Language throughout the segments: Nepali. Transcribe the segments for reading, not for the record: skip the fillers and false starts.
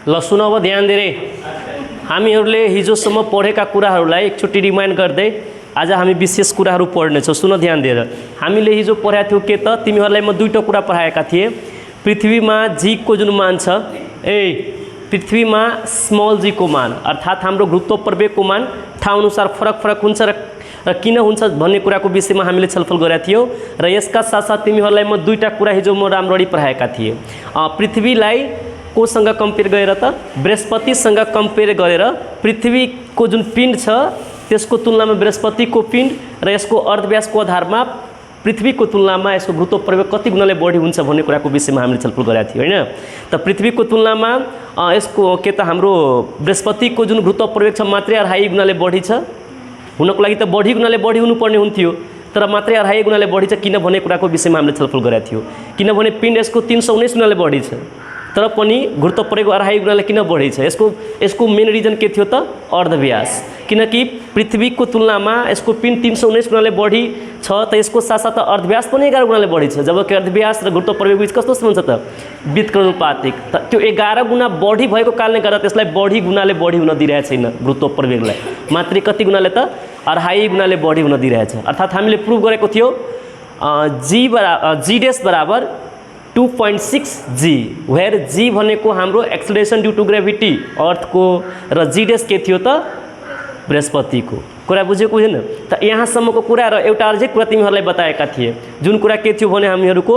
ल सुन अब ध्यान दिएर हामीहरूले हिजोसम्म पढेका कुराहरूलाई एकचोटि रिमाइन्ड गर्दै आज हामी विशेष कुराहरू पढ्नेछौँ। सुन ध्यान दिएर हामीले हिजो पढाएको थियौँ के त तिमीहरूलाई म दुईटा कुरा पढाएका थिएँ। पृथ्वीमा जी को जुन मान छ पृथ्वीमा स्मल जी को मान अर्थात् हाम्रो गुरुत्व प्रवेगको मान ठाउँ अनुसार फरक फरक हुन्छ र किन हुन्छ भन्ने कुराको विषयमा हामीले छलफल गरेका थियौँ। र यसका साथसाथ तिमीहरूलाई म दुईटा कुरा हिजो म राम्ररी पढाएका थिएँ। पृथ्वीलाई कोसँग कम्पेयर गरेर त बृहस्पतिसँग कम्पेयर गरेर पृथ्वीको जुन पिण्ड छ त्यसको तुलनामा बृहस्पतिको पिण्ड र यसको अर्धव्यासको आधारमा पृथ्वीको तुलनामा यसको गुरुत्व प्रवेग कति गुणाले बढी हुन्छ भन्ने कुराको विषयमा हामीले छलफल गरेका थियौँ हैन। त पृथ्वीको तुलनामा यसको के त हाम्रो बृहस्पतिको जुन गुरुत्व प्रवेग छ मात्रै 2.5 गुणाले बढी छ। हुनको लागि त बढी गुणाले बढी हुनुपर्ने हुन्थ्यो तर मात्रै 2.5 गुणाले बढी छ किन भन्ने कुराको विषयमा हामीले छलफल गरेका थियौँ। किनभने पिण्ड यसको 319 गुणाले बढी छ तर पनि गुरुत्व प्रवेग 2.5 गुणाले किन बढी छ यसको मेन रिजन के थियो त अर्धव्यास। किनकि पृथ्वीको तुलनामा यसको पिण्ड 319 गुणाले बढी छ त यसको साथसाथ अर्धव्यास पनि 11 गुणाले बढी छ। जबकि अर्धव्यास र गुरुत्व प्रवेग बीच कस्तो सम्बन्ध छ त व्युत्क्रमानुपातिक। त त्यो 11 गुणा बढी भएको कारणले गर्दा त्यसलाई बढी गुणाले बढी हुन दिइरहेको छैन गुरुत्व प्रवेगलाई मात्रै कति गुणाले त 2.5 गुणाले बढी हुन दिइरहेछ। अर्थात् हामीले प्रुभ गरेको थियो जी डैश बराबर 2.6 जी वेयर जी भनेको हाम्रो एक्सेलरेसन ड्यू टू ग्रेभिटी अर्थको र जी डैश के थियो त बृहस्पतिको। कुरा बुझेको छैन त यहाँसम्मको कुरा र एउटा अर्झै कुरा तिमीहरूलाई बताएका थिए जुन कुरा के थियो भने हामीहरूको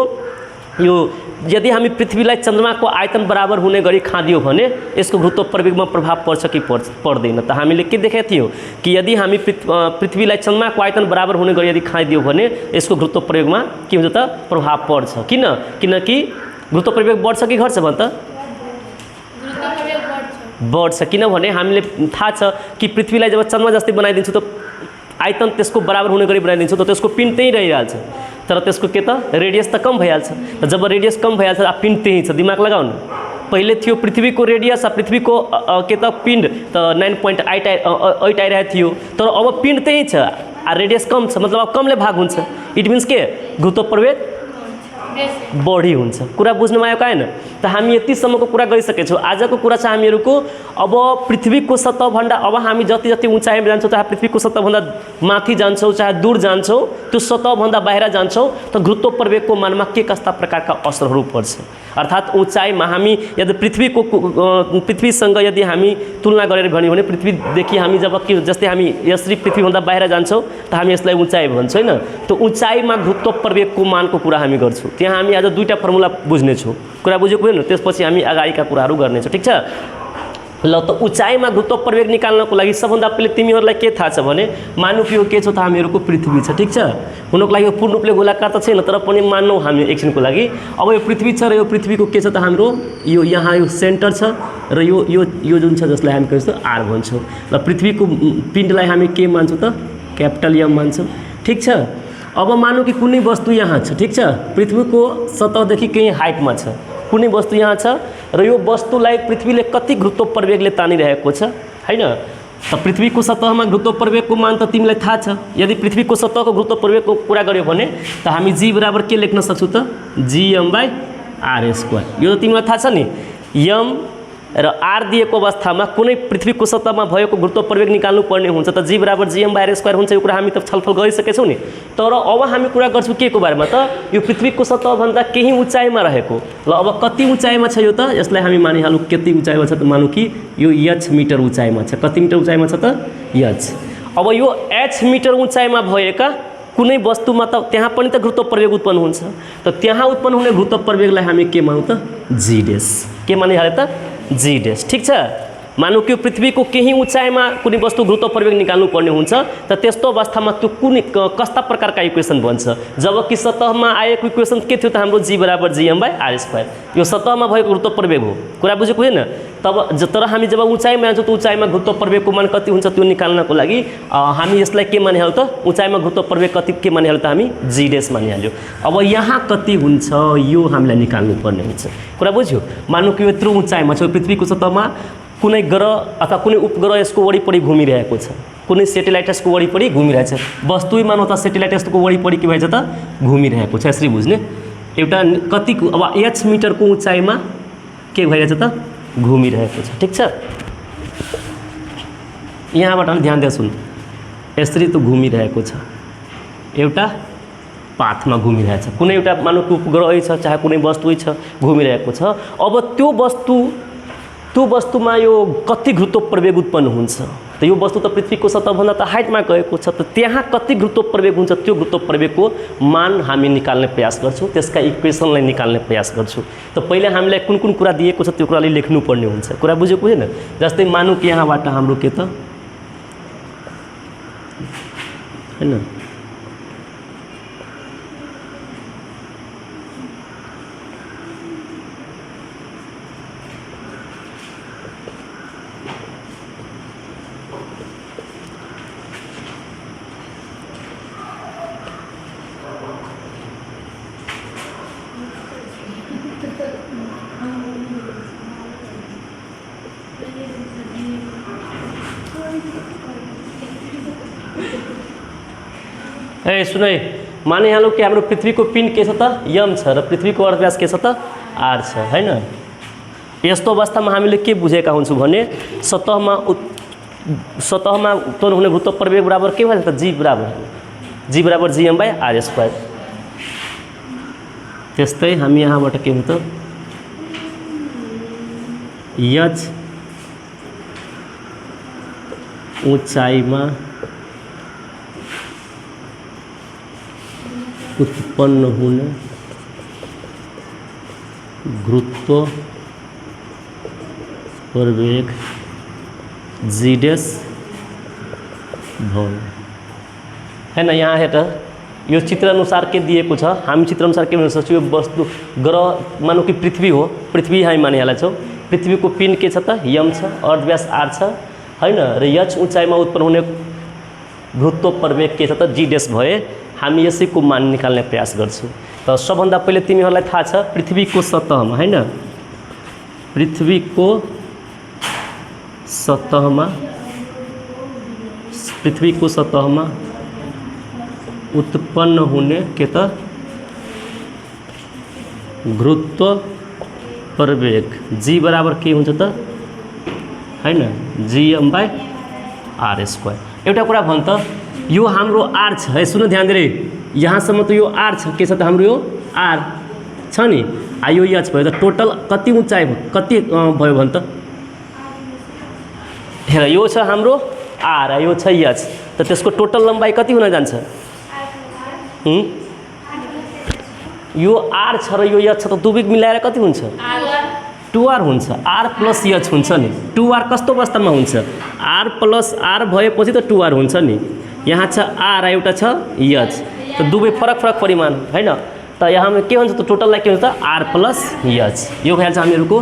यो यदि हामी पृथ्वीलाई चन्द्रमाको आयतन बराबर हुने गरी खादियो भने यसको गुरुत्व प्रवेगमा प्रभाव पर्छ कि पर्दैन। त हामीले के देखेका थियौँ कि यदि हामी पृथ्वीलाई चन्द्रमाको आयतन बराबर हुने गरी यदि खाइदियो भने यसको गुरुत्व प्रवेगमा के हुन्छ त प्रभाव पर्छ। किनकि गुरुत्व प्रवेग बढ्छ कि घट्छ भन्छ त बढ्छ। किनभने हामीले थाहा छ कि पृथ्वीलाई जब चन्द्रमा जस्तै बनाइदिन्छु त आयतन त्यसको बराबर हुने गरी बनाइदिन्छु त त्यसको पिण्ड त्यही रहिहाल्छ तर त्यसको के त रेडियस त कम भइहाल्छ। र जब रेडियस कम भइहाल्छ पिण्ड त्यही छ। दिमाग लगाउनु पहिले थियो पृथ्वीको रेडियस पृथ्वीको के त पिण्ड त 9.8 आइरहेको थियो तर अब पिण्ड त्यही छ रेडियस कम छ मतलब अब कमले भाग हुन्छ। इट मिन्स के गुरुत्व प्रवेग बढी हुन्छ। कुरा बुझ्नुमा आयो होइन। त हामी यतिसम्मको कुरा गरिसकेछौँ। आजको कुरा छ हामीहरूको अब पृथ्वीको सतहभन्दा अब हामी जति जति उचाइमा जान्छौँ चाहे पृथ्वीको सतहभन्दा माथि जान्छौँ चाहे दूर जान्छौँ त्यो सतहभन्दा बाहिर जान्छौँ त गुरुत्व प्रवेगको मानमा के कस्ता प्रकारका असरहरू पर्छ। अर्थात् उचाइमा हामी यदि पृथ्वीसँग यदि हामी तुलना गरेर भन्यो भने पृथ्वीदेखि हामी जब के जस्तै हामी यसरी पृथ्वीभन्दा बाहिर जान्छौँ त हामी यसलाई उचाइ भन्छौँ होइन। त उचाइमा गुरुत्व प्रवेगको मानको कुरा हामी गर्छौँ। त्यहाँ हामी आज दुईटा फर्मुला बुझ्नेछौँ। कुरा बुझेको होइन त्यसपछि हामी अगाडिका कुराहरू गर्नेछौँ ठिक छ। ल त उचाइमा गुरुत्व प्रवेग निकाल्नको लागि सबभन्दा पहिले तिमीहरूलाई के थाहा छ भने मानौँ कि यो के छ त हामीहरूको पृथ्वी छ ठिक छ। हुनको लागि यो पूर्ण रूपले गोलाकार त छैन तर पनि मान्नौँ हामी एकछिनको लागि अब यो पृथ्वी छ र यो पृथ्वीको के छ त हाम्रो यो यहाँ यो सेन्टर छ र यो जुन छ जसलाई हामी के भन्छौँ आर भन्छौँ। र पृथ्वीको पिण्डलाई हामी के मान्छौँ त क्यापिटल एम मान्छौँ ठिक छ। अब मानौँ कि कुनै वस्तु यहाँ छ ठिक छ पृथ्वीको सतहदेखि केही हाइटमा छ कुनै वस्तु यहाँ छ र यो वस्तुलाई पृथ्वीले कति गुरुत्व प्रवेगले तानिरहेको छ हैन। त पृथ्वीको सतहमा गुरुत्व प्रवेगको मान त तिमीलाई थाहा छ। यदि पृथ्वीको सतहको गुरुत्व प्रवेगको कुरा गर्यो भने त हामी जी बराबर के लेख्न सक्छौँ त gm/r²। यो त तिमीलाई थाहा छ नि m र आर दिएको अवस्थामा कुनै पृथ्वीको सतहमा भएको गुरुत्व प्रवेग निकाल्नु पर्ने हुन्छ त जी बराबर gm/r² हुन्छ। यो कुरा हामी त छलफल गरिसकेछौँ नि। तर अब हामी कुरा गर्छौँ के को बारेमा त यो पृथ्वीको सतहभन्दा केही उचाइमा रहेको। ल अब कति उचाइमा छ यो त यसलाई हामी मानिहालौँ कति उचाइमा छ त मानौँ कि यो h मिटर उचाइमा छ। कति मिटर उचाइमा छ त h। अब यो h मिटर उचाइमा भएका कुनै वस्तुमा त त्यहाँ पनि त गुरुत्व प्रवेग उत्पन्न हुन्छ त त्यहाँ उत्पन्न हुने गुरुत्व प्रवेगलाई हामी के मानौँ त जी डैश। के मानिहाल्यो त जी डैश ठिक छ। मानौँ कि पृथ्वीको केही उचाइमा कुनै वस्तु गुरुत्व प्रवेग निकाल्नु पर्ने हुन्छ त त्यस्तो अवस्थामा त्यो कुनै कस्ता प्रकारका इक्वेसन बन्छ जबकि सतहमा आएको इक्वेसन के थियो त हाम्रो जी बराबर gm/r²। यो सतहमा भएको गुरुत्व प्रवेग हो। कुरा बुझेको होइन। तर हामी जब उचाइमा जान्छौँ त उचाइमा गुरुत्व प्रवेगको मान कति हुन्छ त्यो निकाल्नको लागि हामी यसलाई के मानिहाल्यो त उचाइमा गुरुत्व प्रवेग कति के मानिहाल्यो त हामी जी डैश मानिहाल्यो। अब यहाँ कति हुन्छ यो हामीलाई निकाल्नु पर्ने हुन्छ। कुरा बुझ्यो। मानौँ कि यत्रो उचाइमा छ पृथ्वीको सतहमा कुनै ग्रह अथवा कुनै उपग्रह यसको वरिपरि घुमिरहेको छ कुनै सेटेलाइट यसको वरिपरि घुमिरहेछ वस्तु मानौँ त सेटेलाइट यसको वरिपरि के भएछ त घुमिरहेको छ। यसरी बुझ्ने एउटा कतिको अब h मिटरको उचाइमा के भइरहेछ त घुमिरहेको छ। ठिक छ, यहाँबाट ध्यान दिएर सुन, यसरी त्यो घुमिरहेको छ, एउटा पाथमा घुमिरहेको छ, कुनै एउटा मानव उपग्रह छ चाहे कुनै वस्तु छ घुमिरहेको छ। अब त्यो वस्तुमा यो कति गुरुत्व प्रवेग उत्पन्न हुन्छ, त यो वस्तु त पृथ्वीको सतहभन्दा त हाइटमा गएको छ, त त्यहाँ कति गुरुत्व प्रवेग हुन्छ, त्यो गुरुत्व प्रवेगको मान हामी निकाल्ने प्रयास गर्छौँ, त्यसका इक्वेसनलाई निकाल्ने प्रयास गर्छौँ। त पहिले हामीलाई कुन कुन कुरा दिएको छ त्यो कुराले लेख्नुपर्ने हुन्छ। कुरा बुझेको होइन? जस्तै मानौँ कि यहाँबाट हाम्रो के त हैन, ए सुन है, माने यहाँ लोग कि हाम्रो पृथ्वीको पिण्ड के छ त यम छ र पृथ्वीको अर्धव्यास के छ त आर छ हैन। यस्तो अवस्थामा हामीले के बुझेका हुन्छौँ भने सतहमा उत्पन्न हुने गुरुत्व प्रवेग बराबर के भन्छ त जी बराबर gm/r²। त्यस्तै हामी यहाँबाट के हुन्छ यच ऊंचाइमा उत्पन्न हुने गुरुत्व प्रवेग जी डैश भवन है ना। यहाँ हेर यो चित्र अनुसार के दिएको छ, हामी चित्र अनुसार के भन्न सक्छौँ, यो वस्तु ग्रह मानौँ कि पृथ्वी हो, पृथ्वी हामी मानिहाल्छौँ छौँ, पृथ्वीको पिण्ड के छ त यम छ, अर्धव्यास आर छ हैन, र यच ऊंचाइमा उत्पन्न हुने गुरुत्व प्रवेग के छ त जी डैश भए हामी यसैको मान निकाल्ने प्रयास गर्छौँ। त सबभन्दा पहिले तिमीहरूलाई थाहा छ पृथ्वीको सतहमा हैन, पृथ्वीको सतहमा उत्पन्न हुने के त गुरुत्व प्रवेग जी बराबर के हुन्छ त हैन gm/r²। एउटा कुरा भन त, यो हाम्रो आर छ है, सुन ध्यान दिएर, यहाँसम्म त यो आर छ, के छ त हाम्रो यो आर छ नि, यो यच भयो त टोटल कति उचाइ कति भयो भन त, हेर यो छ हाम्रो आर, यो छ यच, त त्यसको टोटल लम्बाइ कति हुन जान्छ, यो आर छ र यो यच छ त दुवै मिलाएर कति हुन्छ 2r हुन्छ, आर प्लस यच हुन्छ नि। 2r कस्तो अवस्थामा हुन्छ, आर प्लस आर भएपछि त 2r हुन्छ नि, यहाँ छ आर एउटा छ यच, त दुवै फरक फरक परिमाण हैन। त यहाँ के हुन्छ त टोटललाई के हुन्छ त आर प्लस यच, यो भइहाल्छ हामीहरूको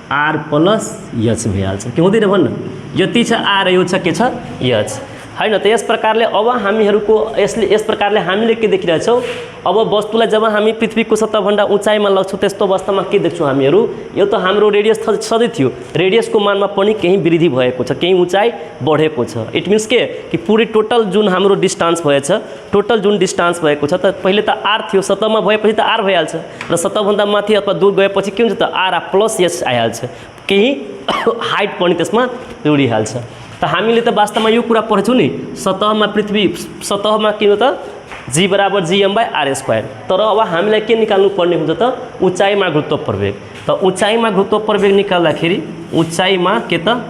आर प्लस यच भइहाल्छ, के हुँदैन भन्न, यति छ आर, यो छ के छ यच हैन। त यस प्रकारले अब हामीहरूको यस प्रकारले हामीले के देखिरहेछौँ, अब वस्तुलाई जब हामी पृथ्वीको सतहभन्दा उचाइमा लग्छौँ त्यस्तो अवस्थामा के देख्छौँ हामीहरू, यो त हाम्रो रेडियस सधैँ थियो, रेडियसको मानमा पनि केही वृद्धि भएको छ, केही उचाइ बढेको छ। इट मिन्स के कि पुरै टोटल जुन हाम्रो डिस्टेन्स भएछ, टोटल जुन डिस्टेन्स भएको छ त पहिले त आर थियो, सतहमा भएपछि त आर भइहाल्छ, र सतहभन्दा माथि अथवा दूर गएपछि के हुन्छ त आर प्लस यच आइहाल्छ, केही हाइट पनि त्यसमा जोडिहाल्छ। त हामीले त वास्तवमा यो कुरा पढ्छौँ नि, सतहमा पृथ्वी सतहमा के हो त जी बराबर gm/r²। तर अब हामीलाई के निकाल्नु पर्ने हुन्छ त उचाइमा गुरुत्व प्रवेग। त उचाइमा गुरुत्व प्रवेग निकाल्दाखेरि उचाइमा के त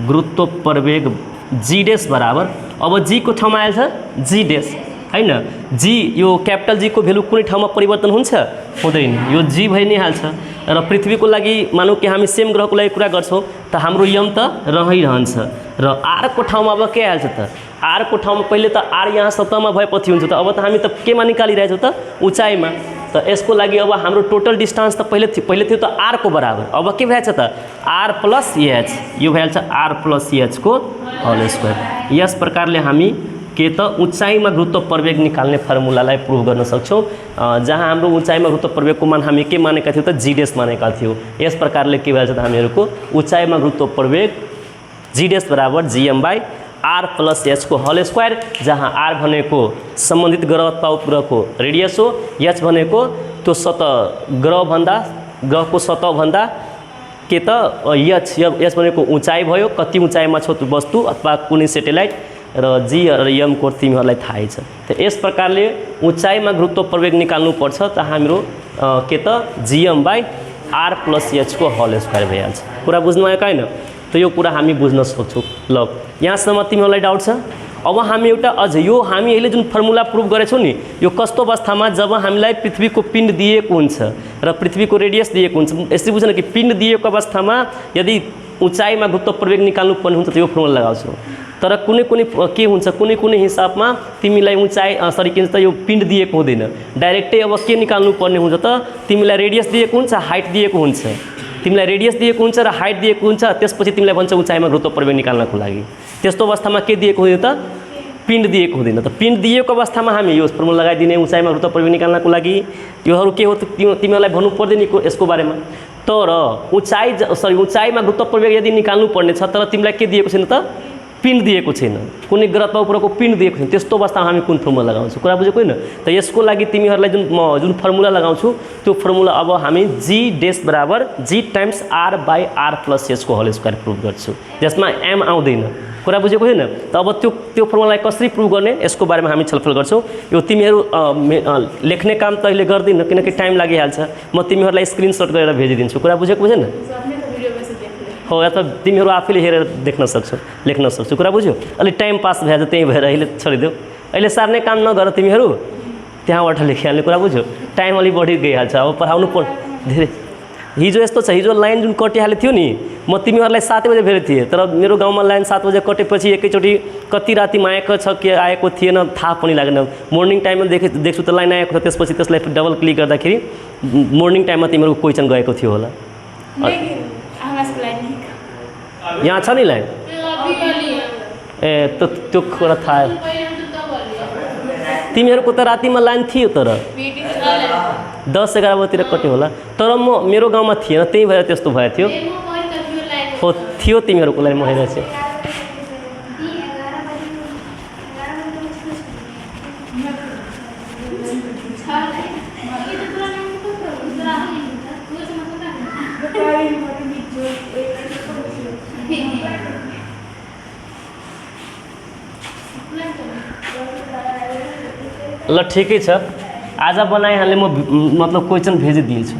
गुरुत्व प्रवेग जी डैश बराबर, अब जी को ठाउँमा आएछ जी डैश हैन, जी यो क्यापिटल जी को भेल्यु कुनै ठाउँमा परिवर्तन हुन्छ हुँदैन, यो जी भइ नै हाल्छ। र पृथ्वीको लागि मानौँ कि हामी सेम ग्रहको लागि कुरा गर्छौँ त हाम्रो यम त रहिरहन्छ, र आर को ठाउँमा अब के आइहाल्छ त आर को ठाउँमा पहिले त आर यहाँ सतहमा भएपछि हुन्छ, त अब त हामी त केमा निकालिरहेछौँ त उचाइमा। त यसको लागि अब हाम्रो टोटल डिस्टेन्स त पहिले थियो त आर को बराबर, अब के भइहाल्छ त आर प्लस एच, यो भइहाल्छ आर प्लस एच को होल स्क्वायर। यस प्रकारले हामी के त उचाइमा गुरुत्व प्रवेग निकाल्ने फर्मुलालाई प्रुभ गर्न सक्छौँ, जहाँ हाम्रो उचाइमा गुरुत्व प्रवेगको मान हामी के मानेका थियौँ त जी डैश मानेका थियौँ। यस प्रकारले के भइहाल्छ त हामीहरूको उचाइमा गुरुत्व प्रवेग जी डैश बराबर gm/r प्लस एच को होल स्क्वायर, जहाँ आर भनेको सम्बन्धित ग्रह अथवा उपग्रहको रेडियस हो, एच भनेको त्यो ग्रहको सतहभन्दा के त यच यस भनेको उचाइ भयो, कति उचाइमा छ त्यो वस्तु अथवा कुनै सेटेलाइट, र जी र एम को तिमीहरूलाई थाहै छ। त यस प्रकारले उचाइमा गुरुत्व प्रवेग निकाल्नुपर्छ त हाम्रो के त GM by are plus H को होल स्क्वायर भइहाल्छ। कुरा बुझ्नु आयो होइन? त यो कुरा हामी बुझ्न सक्छौँ। ल यहाँसम्म तिमीहरूलाई डाउट छ? अब हामी एउटा अझ यो हामी अहिले जुन फर्मुला प्रुभ गरेछौँ नि, यो कस्तो अवस्थामा जब हामीलाई पृथ्वीको पिण्ड दिएको हुन्छ र पृथ्वीको रेडियस दिएको हुन्छ, यसरी बुझ्न कि पिण्ड दिएको अवस्थामा यदि उचाइमा गुरुत्व प्रवेग निकाल्नु पर्ने हुन्छ त यो फर्मुला लगाउँछौ। तर कुनै कुनै के हुन्छ, कुनै कुनै हिसाबमा तिमीलाई उचाइ सरी के भन्छ यो पिण्ड दिएको हुँदैन, डाइरेक्टै अब के निकाल्नु पर्ने हुन्छ त तिमीलाई रेडियस दिएको हुन्छ, हाइट दिएको हुन्छ, तिमीलाई रेडियस दिएको हुन्छ र हाइट दिएको हुन्छ, त्यसपछि तिमीलाई भन्छ उचाइमा गुरुत्व प्रवेग निकाल्नको लागि। त्यस्तो अवस्थामा के दिएको हुँदैन त पिण्ड दिएको हुँदैन। त पिण्ड दिएको अवस्थामा हामी यो फर्मुला लगाइदिने उचाइमा गुरुत्व प्रवेग निकाल्नको लागि। योहरू के हो त तिमीहरूलाई भन्नु पर्दैन यसको बारेमा। तर उचाइमा गुरुत्व प्रवेग यदि निकाल्नु पर्ने छ तर तिमीलाई के दिएको छैन त पिण्ड दिएको छैन, कुनै ग्रहमा उपरको पिण्ड दिएको छैन, त्यस्तो अवस्थामा हामी कुन फर्मुला लगाउँछौँ? कुरा बुझेको होइन? त यसको लागि तिमीहरूलाई जुन फर्मुला लगाउँछु त्यो फर्मुला अब हामी जी डेस बराबर जी times are by are plus एचको होल स्क्वायर प्रुभ गर्छु, जसमा एम आउँदैन। कुरा बुझेको होइन? त अब त्यो फर्मुलालाई कसरी प्रुभ गर्ने यसको बारेमा हामी छलफल गर्छौँ। यो तिमीहरू लेख्ने काम त अहिले गर्दिनँ किनकि टाइम लागिहाल्छ, म तिमीहरूलाई स्क्रिनसट गरेर भेजिदिन्छु। कुरा बुझेको बुझेन? हो या त तिमीहरू आफैले हेरेर देख्न सक्छौ, लेख्न सक्छौ। कुरा बुझ्यो? अलिक टाइम पास भएछ त्यही भएर अहिले छोडिदेऊ, अहिले सार्ने काम नगर तिमीहरू, त्यहाँबाट लेखिहाल्ने। कुरा बुझ्यो? टाइम अलिक बढी गइहाल्छ, अब पढाउनु धेरै। हिजो यस्तो छ, हिजो लाइन जुन कटिहाले थियो नि, म तिमीहरूलाई 7 बजे भेटेको थिएँ, तर मेरो गाउँमा लाइन 7 बजे कटेपछि एकैचोटि कति रातिमा आएको छ कि आएको थिएन थाहा पनि लागेन। मोर्निङ टाइममा देख्छु त लाइन आएको छ, त्यसपछि त्यसलाई डबल क्लिक गर्दाखेरि मोर्निङ टाइममा तिमीहरूको क्वेसन गएको थियो होला। यहाँ छ नि लाइन? ए त्यो कुरा थाहा, तिमीहरूको त रातिमा लाइन थियो तर 10-11 बजीतिर कट्यो होला, तर मेरो गाउँमा थिएन, त्यही भएर त्यस्तो भएको थियो। हो थियो तिमीहरूको लागि म हेरेको छु। ल ठिकै छ, आज बनाइहालेँ म, मतलब क्वेसन भेजिदिन्छु।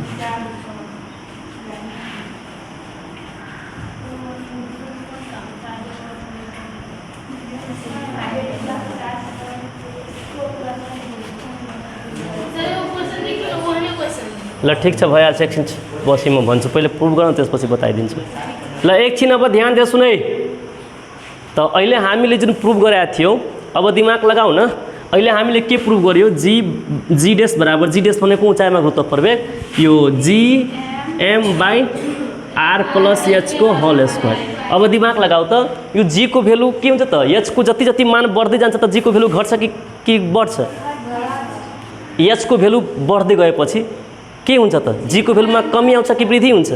ल ठिक छ, भइहाल्छ, एकछिन बसी म भन्छु, पहिले प्रुभ गर्न त्यसपछि बताइदिन्छु। ल एकछिन अब ध्यान दिए सुनै। त अहिले हामीले जुन प्रुभ गरेका थियौँ, अब दिमाग लगाऊ न। अहिले हामीले के प्रुभ गर्यो? जी डेस बराबर, जी डेस भनेको उचाइमा गुरुत्व प्रवेग, यो G M by are plus H को होल स्क्वायर। अब दिमाग लगाऊ त, यो जी को भ्यालु के हुन्छ त? एच को जति जति मान बढ्दै जान्छ त जी को भ्यालु घट्छ कि बढ्छ? एच को भ्यालु बढ्दै गएपछि के हुन्छ त? जी को भ्यालुमा कमी आउँछ कि वृद्धि हुन्छ?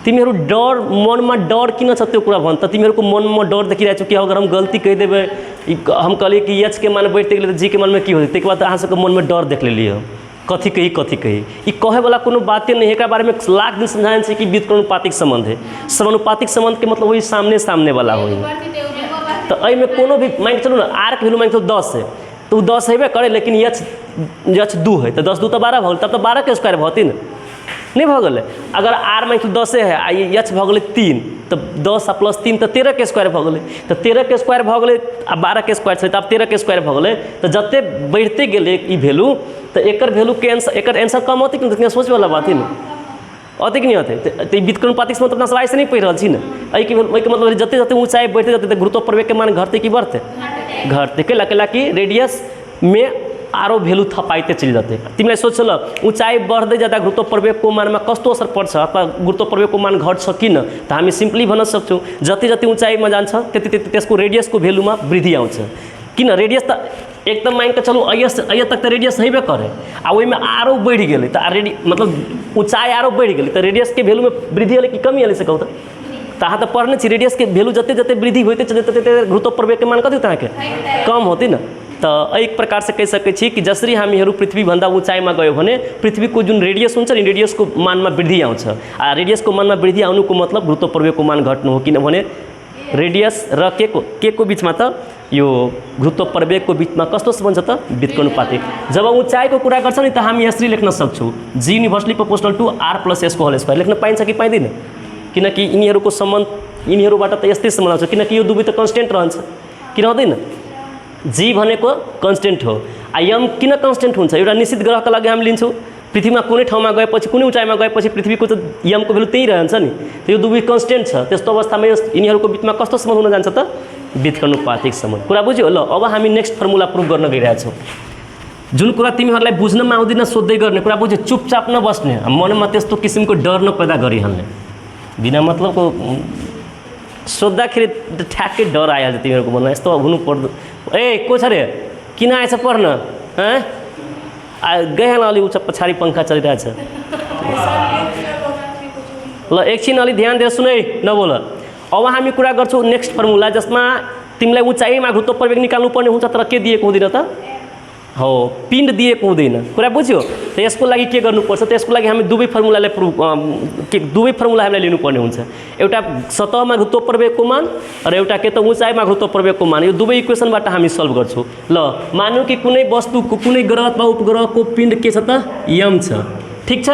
तिमीहरू डर, मनमा डर किन छ त्यो कुरा भन् त। तिमीहरूको मनमा डर देखिरहेको छु कि अगर हम गलती कह देबै, हम कहलिए कि एच के मान बढ़ते गेलै त जी के मान में की होतै, ताहिके बाद अहाँ सबके मन में डर देख लेलिए कथी कही ई कहे वाला कोनो बाते नहीं है। एक बारे में लाख दिन समझाएं कि बीजगणुपातिक संबंध है। समानुपातिक संबंध के मतलब वही सामने सामने वाला हो। तो अमे कोनो भी मान के चलू ना, आर के वैल्यू मान के 10 है तो 10 हेबे करे, लेकिन एच 2 है तो 10 2 तो 12 भगल, तब तो 12 के स्क्वायर भती न नहीं भगल। अगर आर मान के 10 है आ एच भगल 3 तो 10 प्लस 3 तो 13 के स्क्वायर भगल, तो 13 के स्क्वायर भगल आ 12 के स्क्वायर तो अब 13 के स्क्वायर भगल। तो जते बढ़ते गए ई वैल्यू तो एक वैल्यू के आंसर कम होते कि सोचे वाला बात है ना, अति कि नहीं होते। तो बीजगणुपातिक संबंध अपना सब ऐसे नहीं पढ़ रही ना, के मतलब जते जते ऊंचाई बढ़ते जाते गुरुत्व प्रवेग के मान घटते कि बढ़ते घटते के लकेला कि रेडियस में आरो वैल्यू थपाइते चली जाते। तिमीलाई सोच ल ऊंचाई बढ़ते जाता गुरुत्व प्रवेग को मान में कस्तो असर पर्छ अथवा गुरुत्व प्रवेग को मान घट्छ किन, तो हामी सिम्पली भन्न सक्छौँ जति जति ऊंचाईमा जान्छ त्यति त्यति त्यसको रेडियस को वैल्यूमा वृद्धि आउँछ। किन रेडियस त एकदम मान के चलू अय तक तो रेडियस हेबे करे आ ओहिमे आरो बढ़ गेलै तो मतलब ऊंचाई आरो बढ़ गेलै तो रेडियस के वैल्यू में वृद्धि होलै कि कमी होलै से कहू तो अहाँ तो पढ़ने छी रेडियस के वैल्यू जते जते वृद्धि होते चलते तते गुरुत्व प्रवेग के मान कथी होता है कम होती ना। तो एक प्रकार से कह सकै छी कि जसरी हामीहरू पृथ्वीभन्दा उचाइमा गयो भने पृथ्वीको जुन रेडियस हुन्छ नि रेडियसको मानमा वृद्धि आउँछ। रेडियसको मानमा वृद्धि आउनुको मतलब गुरुत्व प्रवेगको मान घट्नु हो, किनभने रेडियस र के को बिचमा त यो गुरुत्व प्रवेगको बिचमा कस्तो सम्बन्ध छ त व्युत्क्रमानुपातिक। जब उचाइको कुरा गर्छ नि त हामी यसरी लेख्न सक्छौँ G universally proportional to R plus S को होल स्क्वायर। लेख्न पाइन्छ कि पाइँदैन, किनकि यिनीहरूको सम्बन्ध यिनीहरूबाट त यस्तै सम्बन्ध आउँछ, किनकि यो दुवै त कन्स्टेन्ट रहन्छ किन हुँदैन। जी भनेको कन्स्टेन्ट हो। यम किन कन्स्टेन्ट हुन्छ, एउटा निश्चित ग्रहका लागि हामी लिन्छौँ, पृथ्वीमा कुनै ठाउँमा गएपछि कुनै उचाइमा गएपछि पृथ्वीको त यमको भ्यालु त्यही रहन्छ नि, त यो दुवै कन्स्टेन्ट छ। त्यस्तो अवस्थामा यिनीहरूको बिचमा कस्तो सम्बन्ध हुन जान्छ त व्युत्क्रमानुपातिक सम्बन्ध। कुरा बुझ्यो ल। अब हामी नेक्स्ट फर्मुला प्रुभ गर्न गइरहेछौँ। जुन कुरा तिमीहरूलाई बुझ्नमा आउँदैन सोध्दै गर्ने कुरा बुझ्यो, चुपचाप नबस्ने, मनमा त्यस्तो किसिमको डर नपैदा गरिहाल्ने, बिना मतलबको सोद्धाखेरि ठ्याक्कै डर आइहाल्छ तिमीहरूको मनमा, यस्तो हुनु पर्दो। ए को छ रे, किन आएछ पढ्न? गइहाल, अलि उचा पछाडि पङ्खा चलिरहेछ। ल एकछिन अलि ध्यान दिएर सुन है, नबोल। अब हामी कुरा गर्छौँ नेक्स्ट फर्मुला, जसमा तिमीलाई उचाइमा गुरुत्व प्रवेग निकाल्नु पर्ने हुन्छ, तर के दिएको हुँदैन त हो पिण्ड दिएको हुँदैन। कुरा बुझ्यो। त यसको लागि के गर्नुपर्छ त यसको लागि हामी दुवै फर्मुलालाई दुवै फर्मुला हामीलाई लिनुपर्ने हुन्छ। एउटा सतहमा गुरुत्व प्रवेगको मान र एउटा के त उचाइमा गुरुत्व प्रवेगको मान। यो दुवै इक्वेसनबाट हामी सल्भ गर्छौँ। ल मानौँ कि कुनै वस्तुको कुनै ग्रह अथवा उपग्रहको पिण्ड के छ त यम छ, ठिक छ,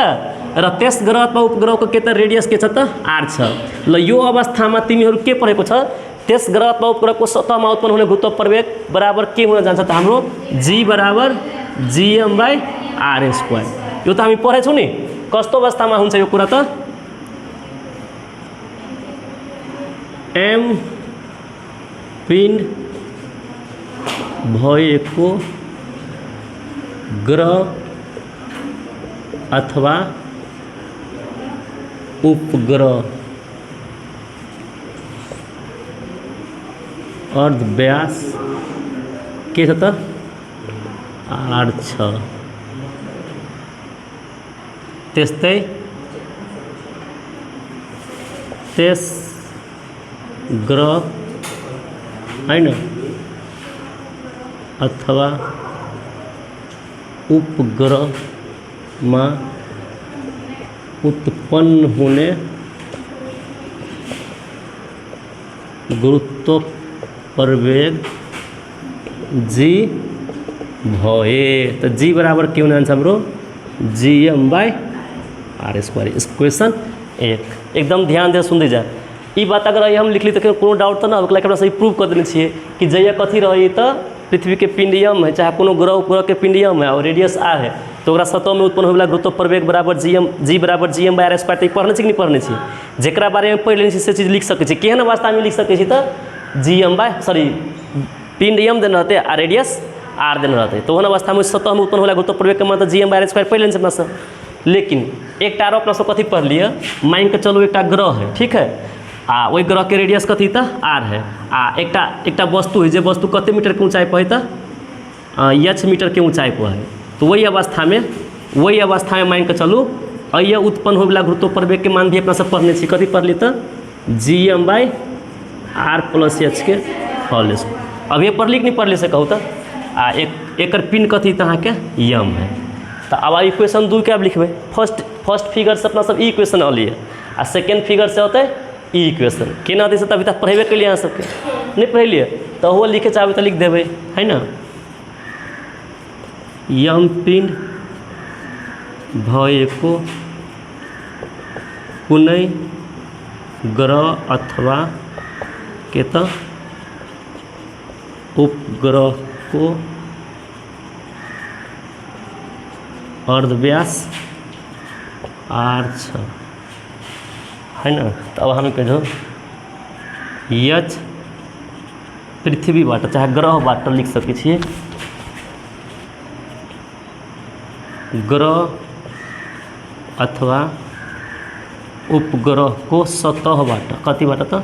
र त्यस ग्रह अथवा उपग्रहको के त रेडियस के छ त आर छ। ल यो अवस्थामा तिमीहरू के पढेको छ, त्यस ग्रह अथवा उपग्रहको सतहमा उत्पन्न हुने गुरुत्व प्रवेग बराबर के हुन जान्छ त हाम्रो जी बराबर gm/r²। यो त हामी पढेछौँ नि। कस्तो अवस्थामा हुन्छ यो कुरा त, एम पिण्ड भएको ग्रह अथवा उपग्रह अर्ध व्यास के छ त आर छ। त्यस्तै त्यस ग्रह हैन अथवा उपग्रहमा उत्पन्न हुने गुरुत्व प्रवेग जी भए त जी बराबर के हुन जान्छ हाम्रो gm/r²। इक्वेसन 1 एकदम ध्यान दिएर सुन्दै जा। ये बात अगर हम लिख ली तो कोनो डाउट तो ना हो, एक सही प्रूव कर देने छे कि जया कथी रही तो पृथ्वी के पिंड यम है, चाहे कोनो ग्रह उपग्रह के पिंड यम है और रेडियस आर है, तो सतह में उत्पन्न होने गुरुत्व प्रवेग बराबर जी बराबर gm/r²। तो पढ़ने कि नहीं पढ़ने जरा बारे में पढ़ लेने से चीज लिख सके केहन अवस्था में लिख सके तो पिंड यम देने रहते आ रेडियस आर देने रहते, तो वह अवस्था में सतह में उत्पन्न होला गुरुत्व प्रवेग के मतलब gm/r² पढ़ लेने अपना सब। लेकिन एक टारो अपना सब कथी पढ़ लिए, मान के चलो एक ग्रह है, ठीक है, वही ग्रह के रेडियस कथी था आर है, एक वस्तु है, जो वस्तु कते मीटर के ऊंचाई पर है तो h मीटर के ऊंचाई पर है, तो वही अवस्था में मान के चलू अय उत्पन्न होने वाला गुरुत्व प्रवेग के मान भी अपना सब पढ़ने कथी पढ़ ली तो gm/r+h के होल स्क्वायर। अब ये पढ़ ली कि नहीं पढ़ ली से कहूँ तो एक पिंड कथी तो अहाँ के यम है। तो अब इक्वेशन 2 क्या लिखबे, फर्स्ट फिगर से अपना सब इक्वेशन अलिए आ सेकेंड फिगर से होते ई इक्वेशन केना होते तभी तक पढ़ेबे के लिए अहाँ सबके नहीं पढ़लिए, तो वो लिखे चाहबे तो लिख देवे है ना। यम पिंड भएको कुनै ग्रह अथवा के त उपग्रह को अर्धव्यास आर छ है ना। तो अब हम कहो यच पृथ्वीबाट चाहे ग्रहबाट लिख सके छिए, ग्रह अथवा उपग्रह को सतहबाट कतिबाट त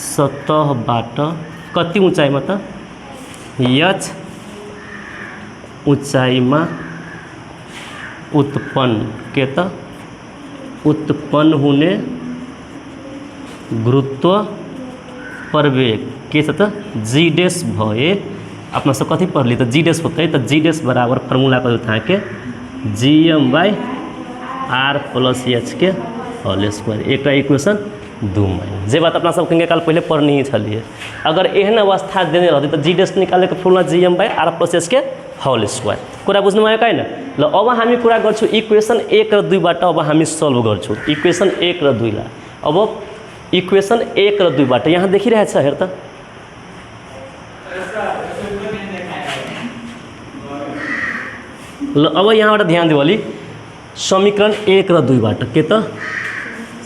सतहबाट कति ऊंचाइमा त यच ऊंचाइमा उत्पन्न के त उत्पन्न होने गुरुत्व प्रवेग के छ त g' भए अपना सब कथी पढ़ली तो जी डैश होते तो जी डैश बराबर फार्मूला कर था के GM/r + h के होल स्क्वायर एक इक्वेशन 2 माइनस जे बात अपना सब कहेंगे कल पहले पढ़नी ही चलिए। अगर एहन अवस्था देने रहती तो जी डैश निकाले के फॉर्मूला GM/r + h के होल स्क्वायर कुरा बुझ्नु भयो काइन ल अब हामी कुरा गर्छौं इक्वेशन 1 र 2 बाट अब हामी सल्भ गर्छौं इक्वेशन 1 र 2 ला। अब इक्वेशन 1 र 2 बाट यहाँ देखिरहेछ हेर त ल अब यहाँबाट ध्यान दियो अलि समीकरण 1 र 2 बाट के त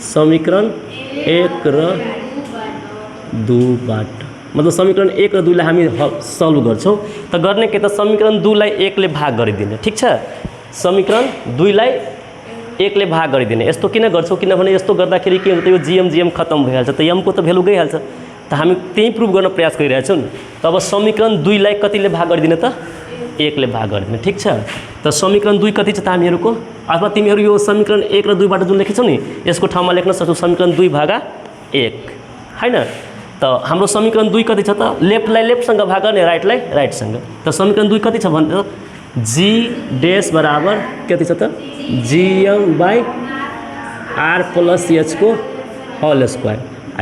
समीकरण 1 र 2 बाट मतलब समीकरण 1 र 2 लाई हामी सल्भ गर्छौं त गर्ने के त समीकरण 2 लाई 1 ले भाग गरिदिने ठीक छ समीकरण 2 लाई 1 ले भाग गरिदिने यस्तो किन गर्छौं किनभने यस्तो गर्दाखेरि के हुन्छ यो GM खत्म भइहाल्छ त m को त भ्यालु गइहाल्छ त हामी त्यही प्रुभ गर्न प्रयास गरिरहेछौं तब समीकरण 2 लाई कतिले भाग गरिदिने त 1 ले भाग गरिदिने ठीक छ त समीकरण 2 कति छ त हामीहरुको अथवा तिमीहरु यो समीकरण 1 र 2 बाट जुन लेखेछौ नि यसको ठाउँमा लेख्न सक्छौ समीकरण 2/1 हैन त हाम्रो समीकरण 2 कति छ त लेफ्टलाई लेफ्टसँग भाग गर्ने राइटलाई राइटसँग त समीकरण 2 कति छ भन्दा जी डैश बराबर कति छ त GM/r + h को होल स्क्वायर आ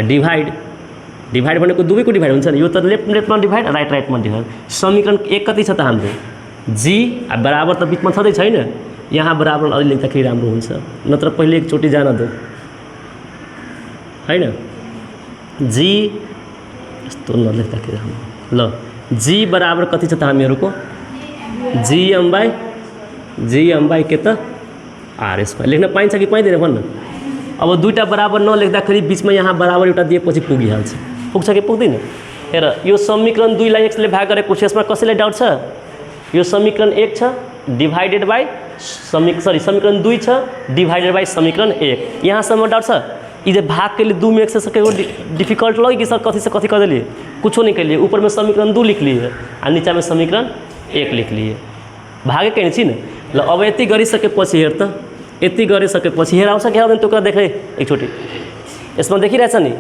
डिवाइड भनेको दुवैको डिवाइड हुन्छ नि यो त लेफ्टमा डिवाइड राइटमा डिवाइड समीकरण 1 कति छ त हाम्रो जी बराबर त बीचमा छँदै छैन यहाँ बराबर अलि लेख्दाखेरि राम्रो हुन्छ नत्र पहिले एकचोटी जान दो हैन जी यस्तो नलेख्दाखेरि राम्रो ल जी बराबर कति छ त हामीहरुको GM/, के त r स्क्वायर लेख्न पाइन्छ कि पाइदैन भन्न अब दुईटा बराबर नलेख्दाखेरि बीचमा यहाँ बराबर एउटा दिएपछि पुगिहाल्छ पुग्छ कि पुग्दैन हेर यो समीकरण 2 लाई x ले भाग गरेको छ यसमा कसैलाई डाउट छ यो समीकरण 1 छ डिवाइडेड बाइ समीकरण 2 छ डिवाइडेड बाइ समीकरण 1 यहाँसम्म डाउट छ ये भाग के लिए 2 में x से डिफिकल्ट लगे कि सर कथी से कथी कर दिए कुछ नहीं कर लिए ऊपर में समीकरण 2 लिख लिए और नीचा में समीकरण 1 लिख लिए भागे कहीं छी न ल अब यति गरिसकेपछि हेर त यति गरिसकेपछि हेर आउँछ के आउँदैन त्यो कुरा देखे एकचोटी यसमा देखिरहेछ नि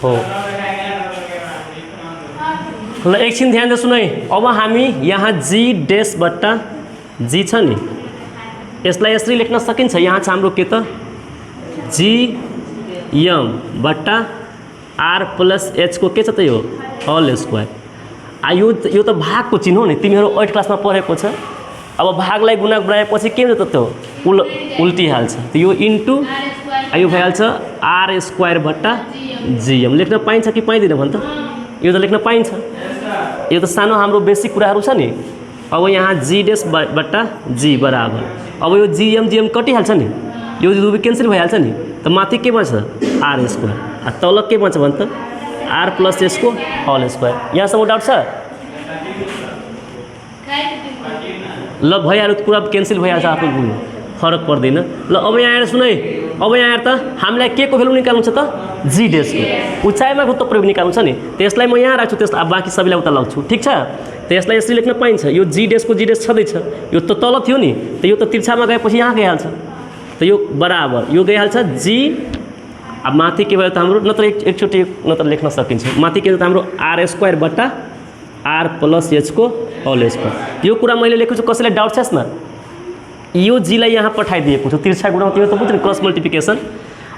हो ल एकछिन ध्यान दे सुन है अब हामी यहाँ जी डैश बट्टा जी छ नि यसलाई यसरी लेख्न सकिन्छ यहाँ छ हाम्रो के त GM बट्टा r + h को के छ त यो होल स्क्वायर आ यो त भागको चिन्ह हो नि तिमीहरु 8 क्लासमा पढेको छ अब भागलाई गुणक बनाएपछि के हुन्छ त त्यो उल्टी हाल्छ त यो इन्टु यो भइहाल्छ r स्क्वायर बट्टा GM लेख्न पाइन्छ कि पाइदैन भन त यो त लेख्न पाइन्छ यो त सानो हाम्रो बेसिक कुराहरु छ नि अब यहाँ g डैश बट्टा g बराबर अब यो GM कटिहाल्छ नि यो दुवै क्यान्सल भइहाल्छ नि त माथि के बन्छ r स्क्वायर आ तल के बन्छ भन त r + s को होल स्क्वायर यहाँसम्म डाउट छ ल भइहाल्यो कुरा क्यान्सल भइहाल्छ आफै बुझ्नु फरक पर्दैन ल अब यहाँ आएर सुन है अब यहाँ आएर त हामीलाई के को भ्यालु निकाल्नु छ त जी डैश को उचाइमा गुरुत्व प्रयोग निकाल्नु छ नि त्यसलाई म यहाँ राख्छु त्यस अब बाँकी सबैलाई उता लग्छु ठीक छ त यसलाई यसरी लेख्न पाइन्छ यो जी डैश को जी डैश छँदै छ यो त तल थियो नि त यो त तिर्छामा गएपछि यहाँ गइहाल्छ त यो बराबर यो गइहाल्छ जी अब माथि के भयो त हाम्रो नत्र एकचोटी नत्र लेख्न सकिन्छ माथि के त हाम्रो r स्क्वायर बट्टा r + h को होल स्क्वायर यो कुरा मैले लेखेको छु कसैलाई डाउट छ यसमा यो जी लाई यहाँ पठाइदिएको छु तिर्छा गुणाउँ त्यो त बुझ्नु क्रस मल्टिप्लिकेसन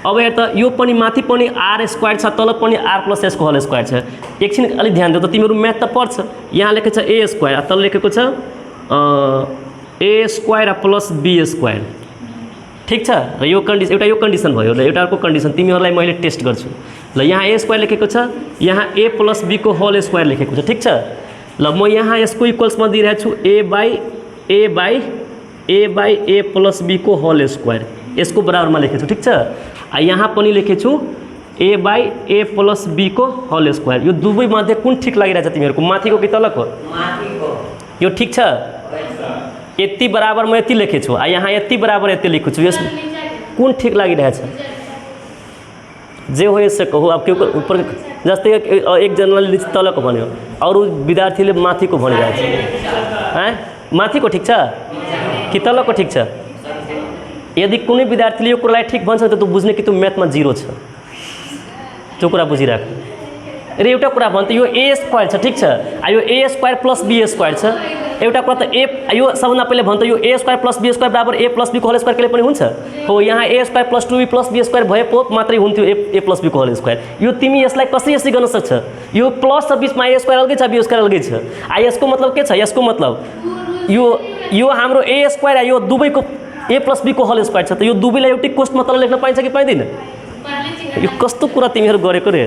अब हेर त यो पनि माथि पनि r स्क्वायर छ तल पनि r + s को होल स्क्वायर छ एकछिन अलि ध्यान दियो त तिमीहरु म्याथ त पढ्छ यहाँ लेखेको छ a स्क्वायर तल लेखेको छ a स्क्वायर + b स्क्वायर ठीक छ र यो कन्डिसन एउटा यो कन्डिसन भयो र एउटा अर्को कन्डिसन तिमीहरुलाई मैले टेस्ट गर्छु ल यहाँ a स्क्वायर लेखेको छ यहाँ a + b को होल स्क्वायर लेखेको छ ठीक छ ल म यहाँ यसको इक्वल्समा दिइरहेको छु a + b को होल स्क्वायर यसको बराबरमा लेखेछु ठीक छ आ यहाँ पनि लेखेछु a + b को होल स्क्वायर यो दुवै मध्ये कुन ठीक लागिरहेछ तिमीहरुको माथिको कि तलको माथिको यो ठीक छ यति बराबर म यति लेखेछु आ यहाँ यति बराबर यति लेखेछु यस कुन ठीक लागिरहेछ जे हो यसै कहो अब के ऊपर जस्तै एक जनाले तलको भन्यो अरु विद्यार्थीले माथिको भनिरहेछ हैं माथिको ठीक छ कि तलको ठीक छ यदि कुनै विद्यार्थीले यो कुरालाई ठीक भन्छ त तँ बुझ्ने कि तँ म्याथमा 0 छ त्यो कुरा बुझिराख र एउटा कुरा भन्छ यो ए स्क्वायर छ, ठिक छ, यो a square plus b square छ। एउटा कुरा त ए यो सबभन्दा पहिले भन्छ यो a square plus b square बराबर ए प्लस बी को होल स्क्वायर कहिले पनि हुन्छ हो। यहाँ a square plus 2b plus b square भए पो मात्रै हुन्थ्यो ए प्लस बी को होल स्क्वायर। यो तिमी यसलाई कसरी गर्न सक्छ? यो प्लस छ बिचमा ए स्क्वायर अलगै छ बी स्क्वायर अलगै छ। यसको मतलब के छ? यसको मतलब यो हाम्रो ए स्क्वायर यो दुवैको ए प्लस बी को होल स्क्वायर छ, त यो दुवैलाई एउटै कोष्टमा तल लेख्न पाइन्छ कि पाइँदैन? यो कस्तो कुरा तिमीहरू गरेको रे?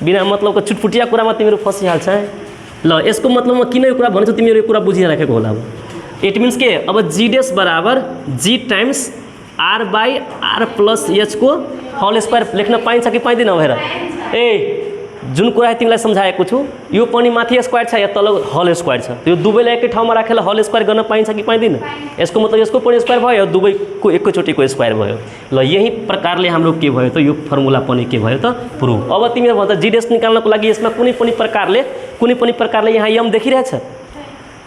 बिना मतलबको चुटपुटिया कुरामा तिमीहरू फसिहाल्छ। ल यसको मतलब म किन यो कुरा भन्छु तिमीहरू यो कुरा बुझिराखेको होला। अब इट मिन्स के? अब जी डैश बराबर जी times are by are plus H को होल स्क्वायर लेख्न पाइन्छ कि पाइँदैन? भएर ए जुन कुरा तिमीलाई सम्झाएको छु यो पनि माथि स्क्वायर छ या तल होल स्क्वायर छ, यो दुवैलाई एकै ठाउँमा राखेर होल स्क्वायर गर्न पाइन्छ कि पाइँदैन? यसको मतलब यसको पनि स्क्वायर भयो, दुवैको एकैचोटिको स्क्वायर भयो। ल यही प्रकारले हाम्रो के भयो त यो फर्मुला पनि के भयो त प्रुभ। अब तिमीहरू भन्छ जी डैश निकाल्नको लागि यसमा कुनै पनि प्रकारले यहाँ यम देखिरहेछ,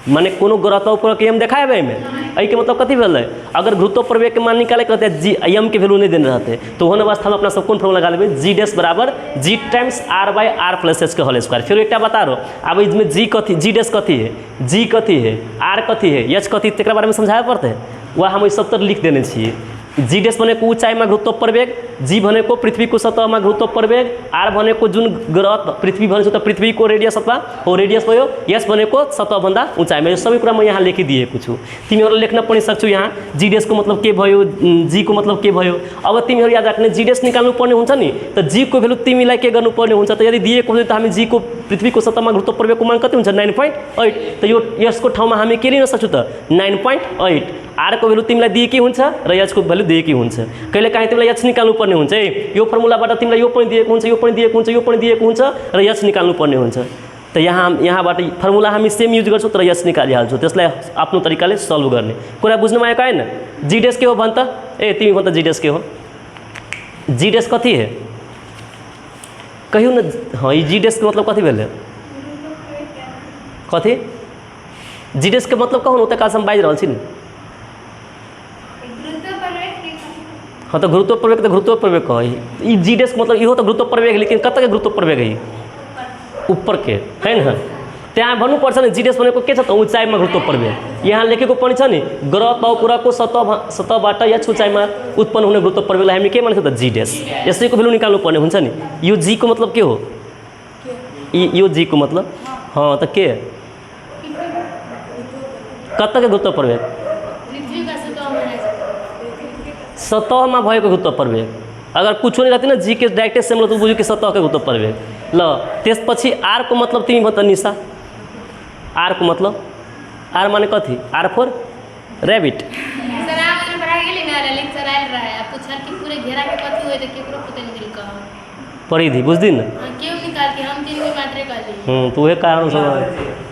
माने कोनो गुरुत्व उपरक यम देखाए भाई में अई के मतलब कथी भेलै? अगर गुरुत्व प्रवेग के मान निकाले कहते जी यम के वैल्यू नहीं देने रहते तो ओहन अवस्था में अपना सब कौन फॉर्मूला लगा लेबै? जी डैश बराबर जी times are by are plus h के होल स्क्वायर। फिर एक बता रहो अब इसमें जी कथी, जी डैश कथी है, जी कथी है, आर कथी है, एच कथी, तक बारे में समझाए पड़ते वह हम सब तर लिख देने छे। जी डैश भनेको ऊंचाई में गुरुत्व प्रवेग, जी भनेको पृथ्वी को सतह में गुरुत्व प्रवेग, आर भनेको जुन ग्रह पृथ्वी भनेको त पृथ्वी को रेडियस अथवा हो रेडियस भयो, एच भनेको सतह भन्दा ऊंचाई में। यो सबै कुरा म यहाँ लेखिदिएको छु, तिमीहरूले लेख्न पनि सक्छौ। यहाँ जी डैश को मतलब के भयो, जी को मतलब के भयो। अब तिमीहरू याद राख्ने जी डैश निकाल्नु पर्ने हुन्छ नि, त जी को भ्यालु तिमीलाई के गर्नुपर्ने हुन्छ त? यदि दिएको हुन्छ त हामी जी को पृथ्वी को सतहमा गुरुत्व प्रवेगको मान कति हुन्छ? 9.8। त यो यसको ठाउँमा हामी के लिन सक्छौँ त? 9.8। आर को भ्यालु तिमीलाई दिएकै हुन्छ र एच को भ्यालु दिएकै हुन्छ। कहिले काहीँ तिमीलाई एच निकाल्नु पर्ने हुन्छ है, यो फर्मुलाबाट तिमीलाई यो पनि दिएको हुन्छ, यो पनि दिएको हुन्छ, यो पनि दिएको हुन्छ र एच निकाल्नु पर्ने हुन्छ। त यहाँबाट फर्मुला हामी सेम युज गर्छौँ तर एच निकालिहाल्छौँ, त्यसलाई आफ्नो तरिकाले सल्भ गर्ने। कुरा बुझ्नुमा आएको होइन? जी डैश के हो भन् त? ए तिमी भन् त जी डैश के हो? जी डैश कथी है कहियो न? हाँ ये जी डैश के मतलब कथी भेलै? कथी जी डैश के मतलब कहूँ त काज हम बाजि रहल छी ने। हाँ तो गुरुत्व प्रवेग कह जी डैश मतलब इहो तो गुरुत्व प्रवेग, लेकिन कत के गुरुत्व प्रवेग है? ऊपर के है न। त्यहाँ भन्नुपर्छ नि जी डैश भनेको के छ त? ऊंचाइमा गुरुत्व प्रवेग। यहाँ लेखेको पनि छ नि ग्रह तौपुराको सतहबाट या ऊंचाइमा उत्पन्न हुने गुरुत्व प्रवेगलाई हामी के मान्छौँ त? G dash. यसैको भ्यालु निकाल्नु पर्ने हुन्छ नि। यो जी को मतलब के हो? यो जी को मतलब हाँ त के कत के गुरुत्व प्रवेग? सतह में भएको गुरुत्व प्रवेग। अगर कुछ नहीं रहती ना जी के डायरेक्ट से मतलब बुझ्यो कि सतह के गुरुत्व प्रवेग। ल त्यसपछि आर को मतलब तिमी भन त निशा, आर को मतलब आर माने कथी? R for rabbit. परिधि बुझदी न? तो वह कारण सब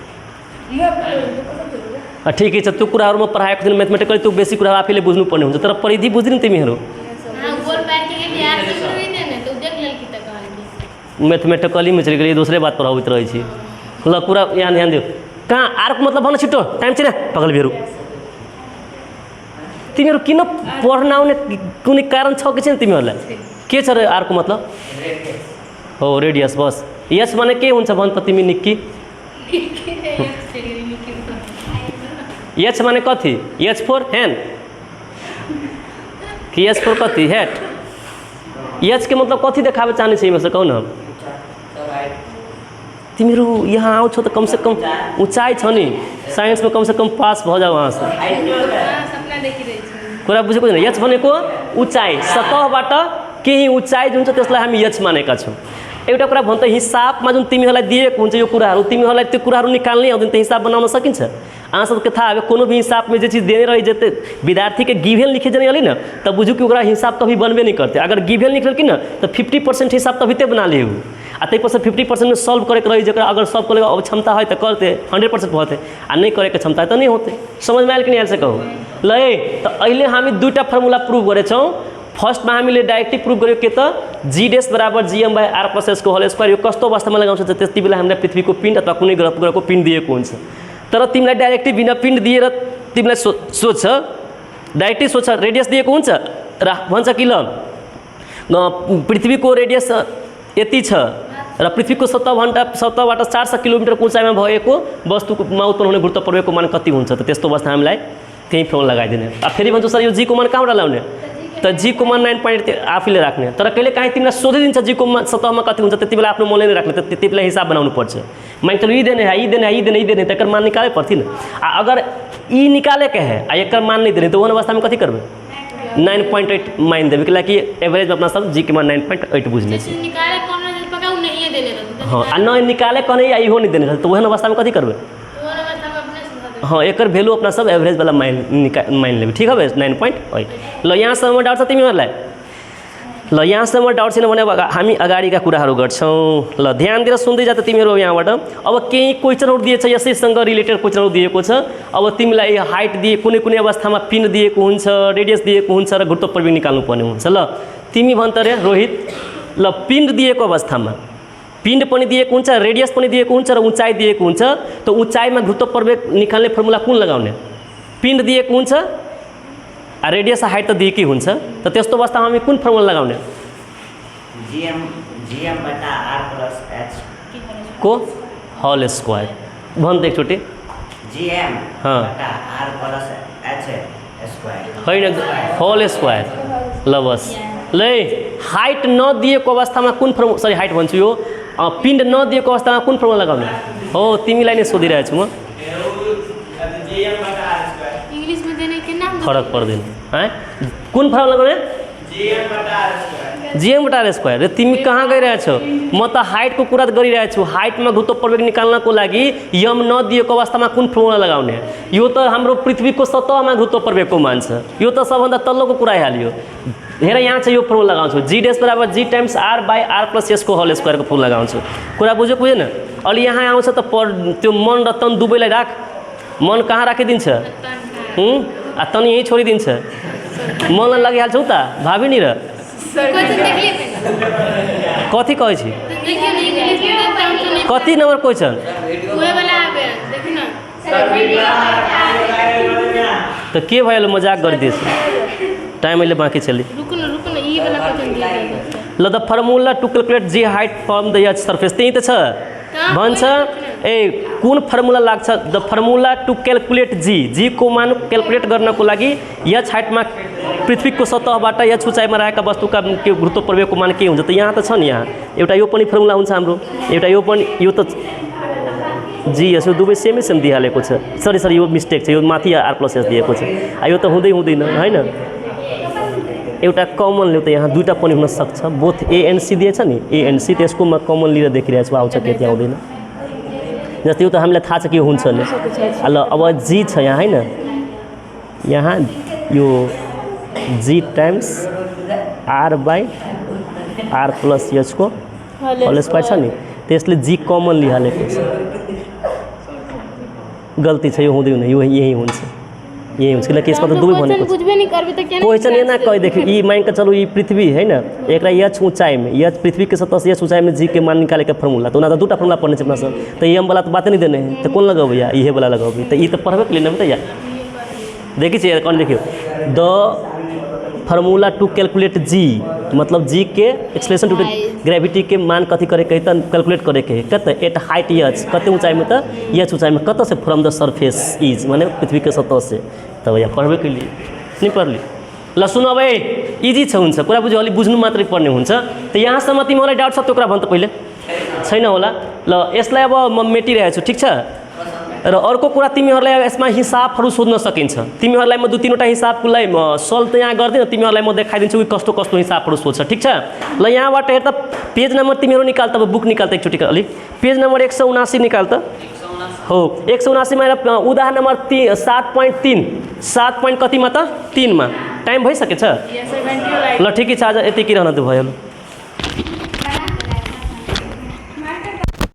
ठीक है। त्यो कुराहरूमा पढाएको थिएन मैथमेटिकली, त्यो बेसी कुरा आफैले बुझ्नुपर्ने हुन्छ, तर परिधि बुझ्दिन तिमीहरू। मैथमेटिकली में चली गई दूसरे बात प्रभावित रही छी। ल कुरा यहाँ ध्यान दियो। कहाँ आर को मतलब भन छिटो, टाइम छैन पगल बेरु। तिमीहरू किन पढ्न आउने कुनै कारण छ कि छैन तिमीहरूलाई? के छ र आर को मतलब? हो रेडियस बस। एच माने के हुन्छ भन त तिमी निक्की? एच माने कथी? एच फोर हैंड कि एच फोर कथी? हेड। एच के मतलब कथी देखाबे चाहने छै? से कहू न। तिमीहरू यहाँ आउ छौ त कम से कम ऊंचाई छ नि, साइंस में कम से कम पास भ जाऊ वहाँ से। कुरा बुझेको छैन? एच भनेको ऊंचाई, सतहबाट केही ऊंचाई जुन छ त्यसलाई हामी एच मानेका छौँ। एउटा कुरा भन्छ हिसाबमा जुन तिमीहरूलाई दिएको हुन्छ यो कुराहरू, तिमीहरूलाई त्यो कुराहरू निकाल्नै आउँदैन, त्यो हिसाब बनाउन सकिन्छ? अहाँ सबके था है कोनो भी हिसाब में जो चीज़ देने रही जते विद्यार्थी के गिवेन लिखे जने अली ना तब बुझू कि ओकरा हिसाब कभी बनबे नहीं करते। अगर गिवेन लिख कि ना तो 50% हिसाब तभी ते बना लिहू आ तै पर 50% में सॉल्व करे के रही जरा अगर सॉल्व करे अब क्षमता है तो करते 100% होते आ नहीं करे के क्षमता है तो नहीं होते। समझ में आयल कि नहीं आयल से कहू ल तो अइले हामी दुईटा फर्मुला प्रूव करे छौं। फर्स्ट में हामीले डाइरेक्टली प्रूव गर्यो के त जी डैश बराबर GM by are plus S को होल स्क्वायर यो कस्तो अवस्थामा लगाउँछ त्यति बेला हामीलाई पृथ्वीको पिण्ड अथवा कुनै ग्रहको पिण्ड दिएको हुन्छ। तर तिमीलाई डाइरेक्टली बिना पिण्ड दिएर तिमीलाई सोच डाइरेक्टली सोच रेडियस दिएको हुन्छ र भन्छ कि ल पृथ्वीको रेडियस यति छ र पृथ्वीको सतहबाट 400 किलोमिटरको उचाइमा भएको वस्तुमा उत्पन्न हुने गुरुत्व प्रवेगको मान कति हुन्छ त त्यस्तो अवस्था हामीलाई त्यही फर्मुला लगाइदिने। अब फेरि भन्छु सर यो जी को मान कहाँबाट ल्याउने त जी को मान 9 पॉइंट आफूले राख्ने तर कहिले काहीँ तिमीलाई सोधिदिन्छ जी को सतहमा कति हुन्छ त्यति बेला आफ्नो मनले नै राख्ने त त्यति बेला हिसाब बनाउनु पर्छ। मान चलो ई देने है ई देने है ई देने ई देने त एकर मान निकाले पड़ती ना अगर ई निकाले के है आ एकर मान नहीं देने तो वो अवस्था में कथी करबे 9.8 मान देवे कि एवरेज अपना सब जी के मान 9.8 बुझने से निकाले कौन पका उ नहीं देने रहते। हाँ आ न निकाले कौन या इहो नहीं देने रहते तो वह अवस्था में कथी करबे हाँ एकर वैल्यू अपना सब एवरेज वाला मान लेबे ठीक है 9.8 ल यहाँ सम्म डाउट छ तिमीहरुलाई ल यहाँसम्म डाउट छैन भने हामी अगाडिका कुराहरू गर्छौँ। ल ध्यान दिएर सुन्दै जा त तिमीहरू यहाँबाट अब केही क्वेसनहरू दिएछ यसैसँग रिलेटेड क्वेसनहरू दिएको छ। अब तिमीलाई हाइट दिए कुनै कुनै अवस्थामा पिन दिएको हुन्छ रेडियस दिएको हुन्छ र गुरुत्व प्रवेग निकाल्नु पर्ने हुन्छ। ल तिमी भन्छ रे रोहित ल पिण्ड दिएको अवस्थामा पिण्ड पनि दिएको हुन्छ रेडियस पनि दिएको हुन्छ र उचाइ दिएको हुन्छ त उचाइमा गुरुत्व प्रवेग निकाल्ने फर्मुला कुन लगाउने पिण्ड दिएको हुन्छ रेडियस हाइट त दिएकै हुन्छ त त्यस्तो अवस्थामा हामी कुन फर्मुला लगाउने gm बटा r प्लस h को होल स्क्वायर भन त एकचोटि gm हाँ बटा r प्लस h स्क्वायर होइन होल स्क्वायर ल बस ल हाइट नदिएको अवस्थामा कुन फर्मुला सरी हाइट भन्छु यो पिण्ड नदिएको अवस्थामा कुन फर्मुला लगाउने हो तिमीलाई नै सोधिरहेको छु म इंग्लिश में देने के नाम फरक पर्दैन है कुन फर्मुला लगाउने जीएम बटा आर स्क्वायर रे तिमी कहाँ गइरहेछौ म त हाइटको कुरा गरिरहेको छु हाइटमा गुरुत्व प्रवेग निकाल्नको लागि यम नदिएको अवस्थामा कुन फर्मुला लगाउने यो त हाम्रो पृथ्वीको सतहमा गुरुत्व प्रवेगको मान छ यो त सबभन्दा तल्लोको कुरा हाल्यो हेर यहाँ चाहिँ यो फर्मुला लगाउँछु जी डैश बराबर जी times are by are plus S को होल स्क्वायरको फर्मुला लगाउँछु कुरा बुझ्यो बुझेन अलि यहाँ आउँछ त त्यो मन र तन दुवैलाई राख मन कहाँ राखिदिन्छ आ तन यहीँ छोडिदिन्छ मनलाई लगिहाल्छौ त भावी नि र कथी कहै छी कति नंबर क्वेश्चन तो के भयो मजाक गरिदिएछ टाइम अहिले बाँकी छ ल the formula to calculate G height from the एच सर्फेस त्यही त छ भन्छ ए कुन फर्मुला लाग्छ the formula to calculate G को मान क्याल्कुलेट गर्नको लागि एच हाइटमा पृथ्वीको सतहबाट एच उचाइमा रहेका वस्तुका के गुरुत्व प्रवेगको मान के हुन्छ त यहाँ त छ नि यहाँ एउटा यो पनि फर्मुला हुन्छ हाम्रो एउटा यो पनि यो त जी यसो दुवै सेमै सेम दिइहालेको छ सरी यो मिस्टेक छ यो माथि आर प्लस एस दिएको छ यो त हुँदैन हैन एउटा कमन ल्याउ त यहाँ दुईटा पनि हुन सक्छ बोथ एएनसी दिएछ नि एएनसी त्यसको म कमन लिएर देखिरहेको छु आउँछ के आउँदैन जस्तै यो त हामीलाई थाहा छ के हुन्छ नि ल अब जी छ यहाँ हैन यहाँ यो g times are by are plus H को होल स्क्वायर छ नि त्यसले जी कमन लिइहालेको छ गल्ती छ यो हुँदैन यो यही हुन्छ किनकि यसमा त दुवै भनेको छ क्वेश्चन यहाँ कहिदेखि यी मान के चलो ये पृथ्वी है ना एक एच ऊंचाई में एच पृथ्वी के सतह से एच ऊंचाई में जी के मान निकाले का फॉर्मूला तो ना तो दूटा फॉर्मूला पढ़ने अपना सब तो ये वाला तो बातें नहीं देने हैं तो कौन लगाओ भैया ये वाला लगाओ तो ये तो पढ़वे के लिए नहीं यार देखिए कौन देखियो द फॉर्मूला टू कैलकुलेट जी मतलब जी के एक्सलेशन टू ग्रेविटी के मान कथी करे कही कैलकुलेट करे के कत एट हाइट एच कते ऊंचाई में तो एच ऊंचाई में कत से फ्रॉम द सरफेस इज माने पृथ्वी के सतह से तब भैया पढ़वे के लिए नहीं पढ़ली ल सुन अब इजी छ हुन्छ कुरा बुझ्यो अलि बुझ्नु मात्रै पर्ने हुन्छ त यहाँसम्म तिमीलाई डाउट छ त्यो कुरा भन त पहिले छैन होला ल यसलाई अब म मेटिरहेछु ठीक छ र अर्को कुरा तिमीहरूलाई यसमा हिसाबहरू सोध्न सकिन्छ तिमीहरूलाई म दुई तीनवटा हिसाबलाई सल्भ त यहाँ गर्दिन तिमीहरूलाई म देखाइदिन्छु कि कस्तो कस्तो हिसाबहरू सोध्छ ठीक छ ल यहाँबाट हेर त पेज नम्बर तिमीहरू निकाल त बुक निकाल त एकचोटि अलि पेज नम्बर 179 निकाल त हो 179 मा उदाहरण नम्बर 7.3 7 पॉइंट कतिमा त 3 मा टाइम भइसकेछ ल ठिकै छ आज यति के रहन त भयो